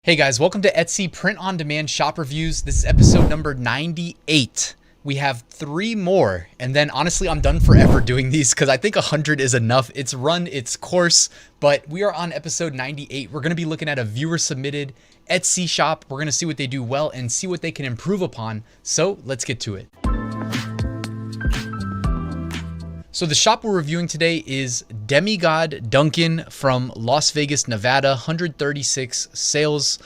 Hey guys, welcome to Etsy Print on Demand Shop Reviews. This is episode number 98. We have 3 more, and then honestly, I'm done forever doing these because I think 100 is enough. It's run its course, but we are on episode 98. We're going to be looking at a viewer submitted Etsy shop. We're going to see what they do well and see what they can improve upon. So let's get to it. So the shop we're reviewing today is Demigod Duncan from Las Vegas, Nevada. 136 sales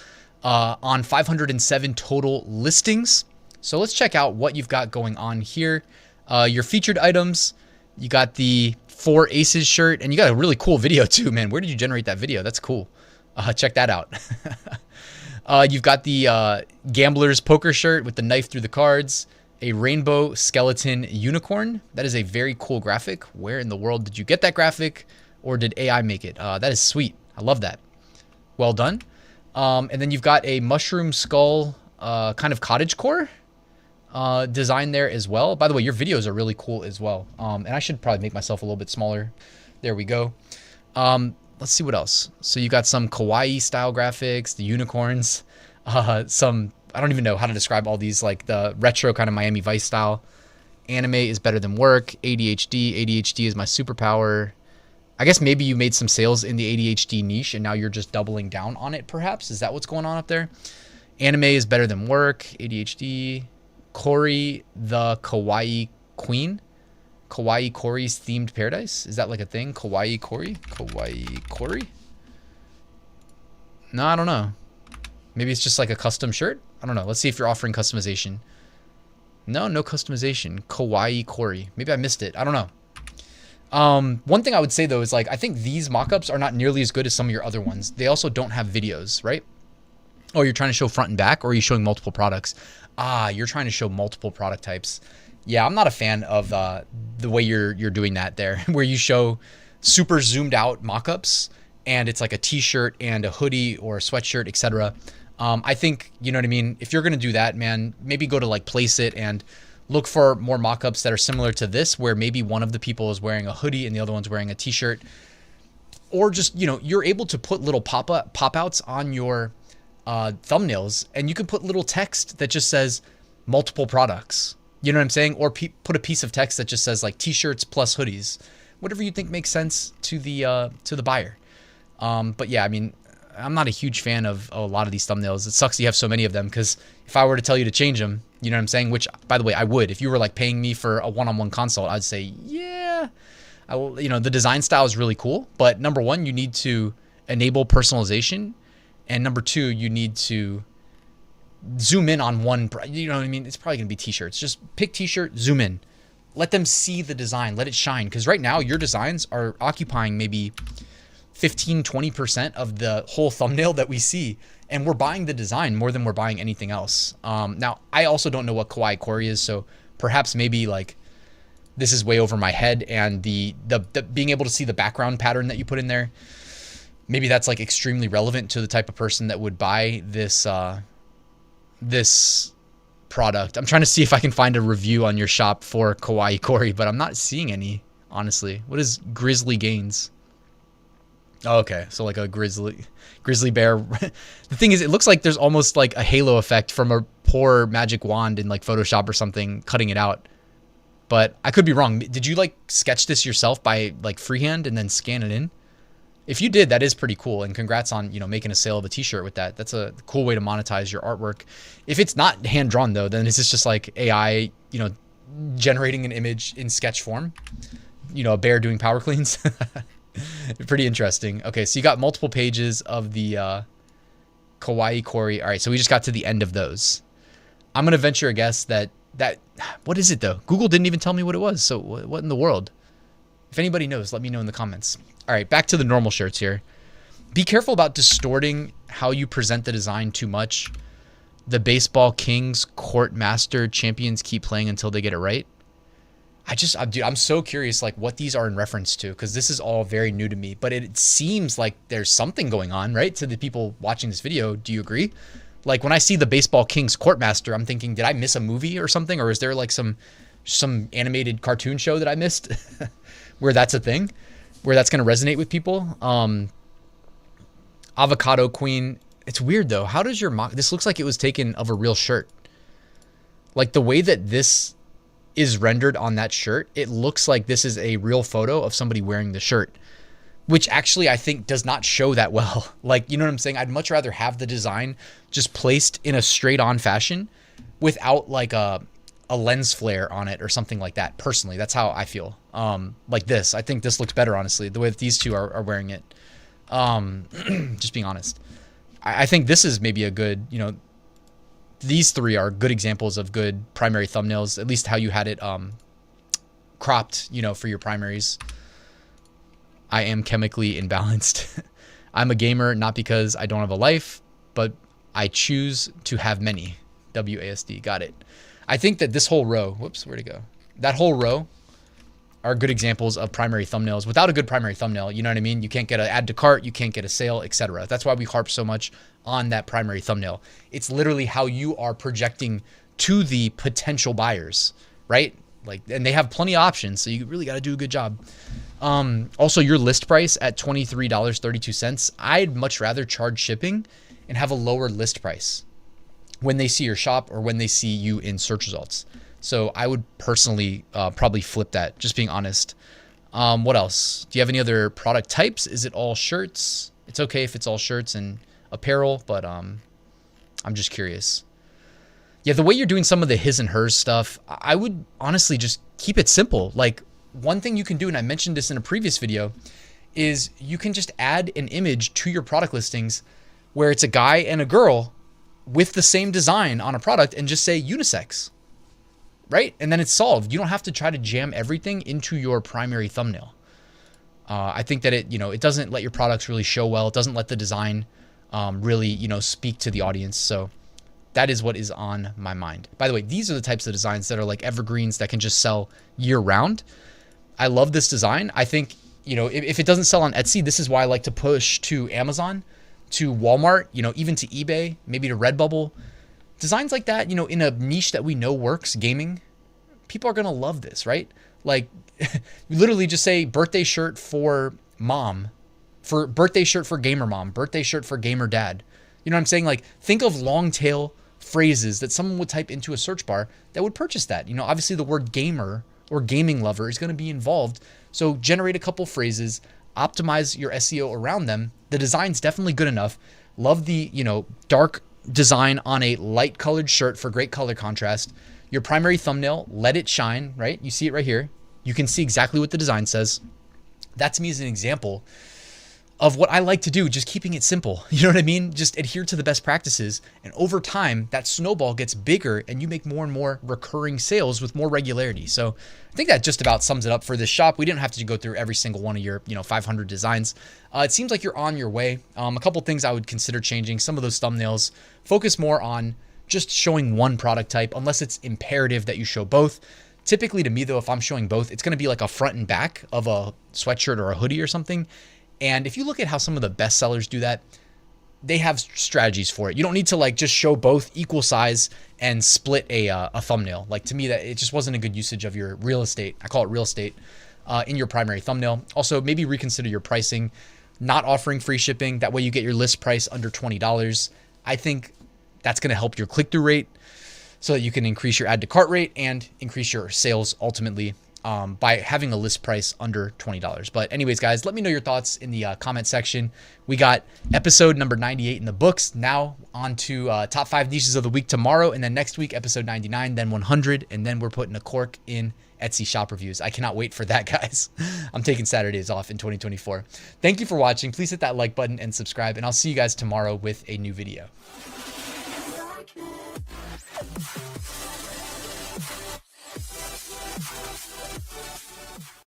on 507 total listings. So let's check out what you've got going on here. Your featured items, you got the 4 Aces shirt, and you got a really cool video too, man. Where did you generate that video? That's cool. Check that out. You've got the Gambler's Poker shirt with the knife through the cards. A rainbow skeleton unicorn. That is a very cool graphic. Where in the world did you get that graphic, or did AI make it? That is sweet. I love that. Well done. And then you've got a mushroom skull kind of cottagecore design there as well. By the way, your videos are really cool as well. And I should probably make myself a little bit smaller. There we go. Let's see what else. So you got some kawaii style graphics, the unicorns, some, I don't even know how to describe all these, like the retro kind of Miami Vice style. Anime is better than work. ADHD is my superpower. I guess maybe you made some sales in the ADHD niche and now you're just doubling down on it, perhaps. Is that what's going on up there? Anime is better than work. ADHD. Corey the Kawaii Queen. Kawaii Corey's themed paradise. Is that like a thing? Kawaii Corey? Kawaii Corey? No, I don't know. Maybe it's just like a custom shirt. I don't know. Let's see if you're offering customization. No customization. Kawaii Corey. Maybe I missed it. I don't know. One thing I would say though is, like, I think these mockups are not nearly as good as some of your other ones. They also don't have videos, right? Oh, you're trying to show front and back, or are you showing multiple products? You're trying to show multiple product types. Yeah, I'm not a fan of the way you're doing that there, where you show super zoomed out mockups and it's like a t-shirt and a hoodie or a sweatshirt, etc. I think, you know what I mean? If you're going to do that, man, maybe go to like Placeit and look for more mockups that are similar to this, where maybe one of the people is wearing a hoodie and the other one's wearing a t-shirt. Or just, you know, you're able to put little pop-outs on your thumbnails, and you can put little text that just says multiple products. You know what I'm saying? Or put a piece of text that just says like t-shirts plus hoodies. Whatever you think makes sense to the buyer. But yeah, I mean, I'm not a huge fan of a lot of these thumbnails. It sucks you have so many of them, because if I were to tell you to change them, you know what I'm saying? Which, by the way, I would. If you were like paying me for a one-on-one consult, I'd say, yeah, I will. You know, the design style is really cool, but number one, you need to enable personalization, and number two, you need to zoom in on one. You know what I mean? It's probably gonna be t-shirts. Just pick t-shirt, zoom in, let them see the design, let it shine. Because right now, your designs are occupying maybe 15-20% of the whole thumbnail that we see, and we're buying the design more than we're buying anything else. Now I also don't know what Kawaii Corey is, so perhaps maybe like this is way over my head, and the being able to see the background pattern that you put in there, maybe that's like extremely relevant to the type of person that would buy this this product. I'm trying to see if I can find a review on your shop for Kawaii Corey, but I'm not seeing any, honestly. What is Grizzly Gains? Oh, okay, so like a grizzly bear. The thing is, it looks like there's almost like a halo effect from a poor magic wand in like Photoshop or something cutting it out. But I could be wrong. Did you like sketch this yourself by like freehand and then scan it in? If you did, that is pretty cool, and congrats on, you know, making a sale of a t-shirt with that. That's a cool way to monetize your artwork. If it's not hand drawn though, then it's just like AI, you know, generating an image in sketch form. You know, a bear doing power cleans. Pretty interesting. Okay, so you got multiple pages of the Kawaii Corey. All right, so we just got to the end of those. I'm gonna venture a guess that what is it though? Google didn't even tell me what it was. So what in the world? If anybody knows, let me know in the comments. All right, back to the normal shirts here. Be careful about distorting how you present the design too much. The baseball kings, court master, champions keep playing until they get it right. Dude, I'm so curious like what these are in reference to, because this is all very new to me, but it seems like there's something going on, right? To the people watching this video, do you agree? Like when I see the baseball kings court master, I'm thinking, did I miss a movie or something? Or is there like some animated cartoon show that I missed where that's a thing, where that's going to resonate with people? Avocado Queen It's weird though. How does your mock, this looks like it was taken of a real shirt. Like the way that this is rendered on that shirt, it looks like this is a real photo of somebody wearing the shirt, which actually I think does not show that well. Like, you know what I'm saying? I'd much rather have the design just placed in a straight on fashion without like a lens flare on it or something like that. Personally, that's how I feel. Like this, I think this looks better, honestly, the way that these two are wearing it. Just being honest. I think this is maybe a good, you know, these three are good examples of good primary thumbnails, at least how you had it cropped, you know, for your primaries. I am chemically imbalanced. I'm a gamer not because I don't have a life, but I choose to have many. WASD, got it. I think that this whole row, whoops, where'd it go? That whole row are good examples of primary thumbnails. Without a good primary thumbnail, you know what I mean? You can't get an add to cart, you can't get a sale, etc. That's why we harp so much on that primary thumbnail. It's literally how you are projecting to the potential buyers, right? Like, and they have plenty of options, so you really got to do a good job. Also, your list price at $23.32, I'd much rather charge shipping and have a lower list price when they see your shop or when they see you in search results. So I would personally probably flip that, just being honest. What else? Do you have any other product types? Is it all shirts? It's okay if it's all shirts and apparel, but I'm just curious. Yeah, the way you're doing some of the his and hers stuff, I would honestly just keep it simple. Like, one thing you can do, and I mentioned this in a previous video, is you can just add an image to your product listings where it's a guy and a girl with the same design on a product and just say unisex. Right? And then it's solved. You don't have to try to jam everything into your primary thumbnail. I think that it doesn't let your products really show well. It doesn't let the design really, speak to the audience. So that is what is on my mind. By the way, these are the types of designs that are like evergreens that can just sell year round. I love this design. I think, if it doesn't sell on Etsy, this is why I like to push to Amazon, to Walmart, even to eBay, maybe to Redbubble. Designs like that, in a niche that we know works, gaming, people are going to love this, right? Like, literally just say birthday shirt for mom, for birthday shirt for gamer mom, birthday shirt for gamer dad. You know what I'm saying? Like, think of long tail phrases that someone would type into a search bar that would purchase that. Obviously the word gamer or gaming lover is going to be involved. So generate a couple phrases, optimize your SEO around them. The design's definitely good enough. Love the, dark design on a light colored shirt for great color contrast. Your primary thumbnail, let it shine, right? You see it right here. You can see exactly what the design says. That to me is an example of what I like to do, just keeping it simple. You know what I mean? Just adhere to the best practices. And over time, that snowball gets bigger and you make more and more recurring sales with more regularity. So I think that just about sums it up for this shop. We didn't have to go through every single one of your 500 designs. It seems like you're on your way. A couple things I would consider changing. Some of those thumbnails, focus more on just showing one product type, unless it's imperative that you show both. Typically to me though, if I'm showing both, it's going to be like a front and back of a sweatshirt or a hoodie or something. And if you look at how some of the best sellers do that, they have strategies for it. You don't need to like just show both equal size and split a thumbnail. Like, to me, that it just wasn't a good usage of your real estate. I call it real estate in your primary thumbnail. Also, maybe reconsider your pricing, not offering free shipping. That way you get your list price under $20. I think that's going to help your click-through rate so that you can increase your add to cart rate and increase your sales ultimately by having a list price under $20. But anyways, guys, let me know your thoughts in the comment section. We got episode number 98 in the books. Now on to top 5 niches of the week tomorrow. And then next week, episode 99, then 100. And then we're putting a cork in Etsy shop reviews. I cannot wait for that, guys. I'm taking Saturdays off in 2024. Thank you for watching. Please hit that like button and subscribe. And I'll see you guys tomorrow with a new video.